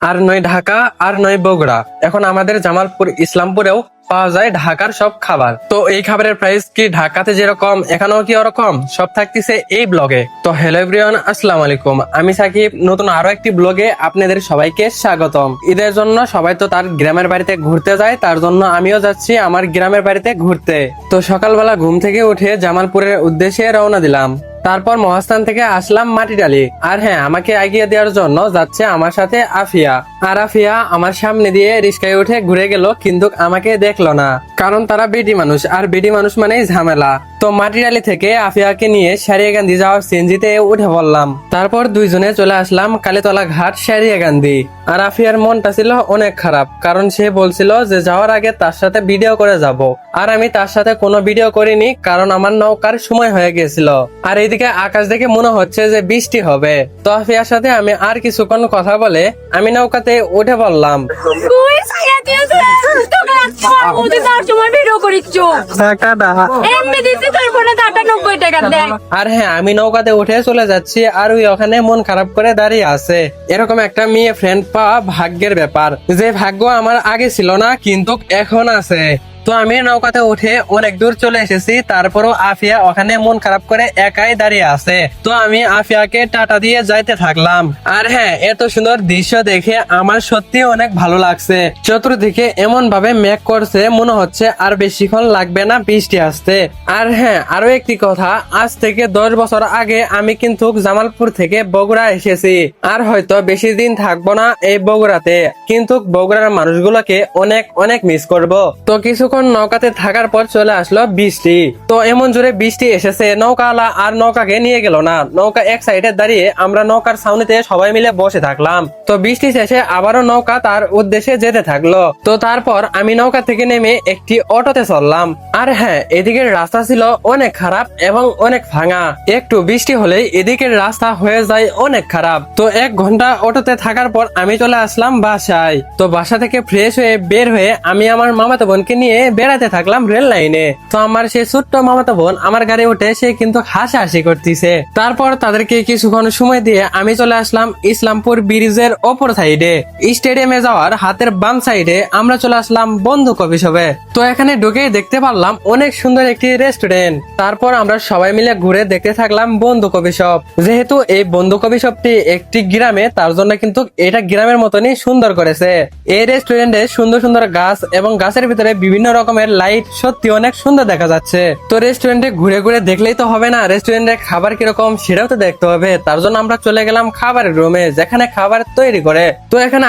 আর নয় ঢাকা, আর নয় বগুড়া। এখন আমাদের জামালপুর ইসলামপুরেও পাওয়া যায় ঢাকার সব খাবার। তো এই খাবারের প্রাইস কি ঢাকাতে যেরকম এখানেও কি ওরকম, সব থাকতেছে এই ব্লগে। তো হ্যালো এভরিওয়ান, আসসালামু আলাইকুম। আমি সাকিব, নতুন আরো একটি ব্লগে আপনাদের সবাইকে স্বাগতম। ঈদের জন্য সবাই তো তার গ্রামের বাড়িতে ঘুরতে যায়, তার জন্য আমিও যাচ্ছি আমার গ্রামের বাড়িতে ঘুরতে। তো সকালবেলা ঘুম থেকে উঠে জামালপুরের উদ্দেশ্যে রওনা দিলাম। তারপর মহাস্থান থেকে আসলাম মাটিডালি। আর হ্যাঁ, আমাকে এগিয়ে দেওয়ার জন্য যাচ্ছে আমার সাথে আফিয়া। আর আফিয়া আমার সামনে দিয়ে রিস্কায় উঠে ঘুরে গেল, কিন্তু আমাকে দেখলো না, কারণ তারা বেডি মানুষ, আর বেডি মানুষ মানেই ঝামেলা। তো মাটিডালি থেকে আফিয়াকে নিয়ে সারিয়াকান্দি যাওয়ার সিএনজিতে উঠে পড়লাম। তারপর দুইজনে চলে আসলাম কালীতলা ঘাট সারিয়াকান্দি। আর আফিয়ার মনটা ছিল অনেক খারাপ, কারণ সে বলছিল যে যাওয়ার আগে তার সাথে ভিডিও করে যাব। আর আমি তার সাথে কোনো ভিডিও করিনি, কারণ আমার নৌকার সময় হয়ে গেছিল। আর এইদিকে আকাশ দেখে মনে হচ্ছে যে বৃষ্টি হবে। তো আফিয়ার সাথে আমি আর কিছুক্ষণ কথা বলে আমি নৌকাতে উঠে পড়লাম। আর হ্যাঁ, আমি নৌকাতে উঠে চলে যাচ্ছি, আর ওই ওখানে মন খারাপ করে দাঁড়িয়ে আছে। এরকম একটা মেয়ে ফ্রেন্ড পাওয়া ভাগ্যের ব্যাপার, যে ভাগ্য আমার আগে ছিল না কিন্তু এখন আছে। তো আমি নৌকাতে উঠে অনেক দূর চলে এসেছি, তারপরও আফিয়া ওখানে মন খারাপ করে একাই দাঁড়িয়ে আছে। তো আমি আফিয়াকে টাটা দিয়ে যাইতে থাকলাম। আর হ্যাঁ, এত সুন্দর দৃশ্য দেখে আমার সত্যি অনেক ভালো লাগছে। চতুর্দিকে এমন ভাবে মেঘ করছে, মনে হচ্ছে আর বেশিক্ষণ লাগবে না বৃষ্টি আসতে। আর হ্যাঁ, আরো একটি কথা, আজ থেকে 10 বছর আগে আমি কিন্তু জামালপুর থেকে বগুড়া এসেছি। আর হয়তো বেশি দিন থাকবো না এই বগুড়াতে, কিন্তু বগুড়ার মানুষগুলোকে অনেক অনেক মিস করব। তো কিছুক্ষণ নৌকাতে থাকার পর চলে আসলো বৃষ্টি। তো এমন জোরে বৃষ্টি এসেছে, নৌকাওয়ালা আর নৌকাকে নিয়ে গেল না। নৌকা এক সাইডে দাঁড়িয়ে আমরা নৌকার সামনেতে সবাই মিলে বসে থাকলাম। তো বৃষ্টি শেষে আবারও নৌকা তার উদ্দেশ্যে যেতে থাকলো। তো তারপর আমি নৌকা থেকে নেমে একটি অটোতে চললাম। আর হ্যাঁ, এদিকের রাস্তা ছিল অনেক খারাপ এবং অনেক ভাঙা। একটু বৃষ্টি হলেই এদিকের রাস্তা হয়ে যায় অনেক খারাপ। তো 1 ঘন্টা অটোতে থাকার পর আমি চলে আসলাম বাসায়। তো বাসা থেকে ফ্রেশ হয়ে বের হয়ে আমি আমার মামাতো বোনকে নিয়ে বেড়াতে থাকলাম রেল লাইনে। তো আমার সেই ছোট্ট মামাতো বোন আমার গাড়ি উঠে সে কিন্তু হাসাহাসি করতেছে। তারপর তাদেরকে কিছুক্ষণ সময় দিয়ে আমি চলে আসলাম ইসলামপুর ব্রিজের অপর সাইডে। স্টেডিয়ামে যাওয়ার হাতের বাম সাইডে আমরা চলে আসলাম বন্ধু কফি শপে। তো এখানে ঢুকে দেখতে পারলাম অনেক সুন্দর একটি রেস্টুরেন্ট। তারপর আমরা সবাই মিলে ঘুরে দেখতে থাকলাম বন্ধু কফি শপ। যেহেতু এই বন্ধু কফি শপটি একটি গ্রামে, তার জন্য কিন্তু এটা গ্রামের মতনই সুন্দর করেছে। এই রেস্টুরেন্টে সুন্দর সুন্দর গাছ এবং গাছের ভিতরে বিভিন্ন রকমের লাইট, সত্যি অনেক সুন্দর দেখা যাচ্ছে। তো রেস্টুরেন্টে ঘুরে ঘুরে দেখলেই তো হবে না, রেস্টুরেন্টের খাবার কিরকম সেটাও তো দেখতে হবে। তার জন্য আমরা চলে গেলাম খাবারের রুমে, যেখানে খাবার তৈরি করে। তো এখানে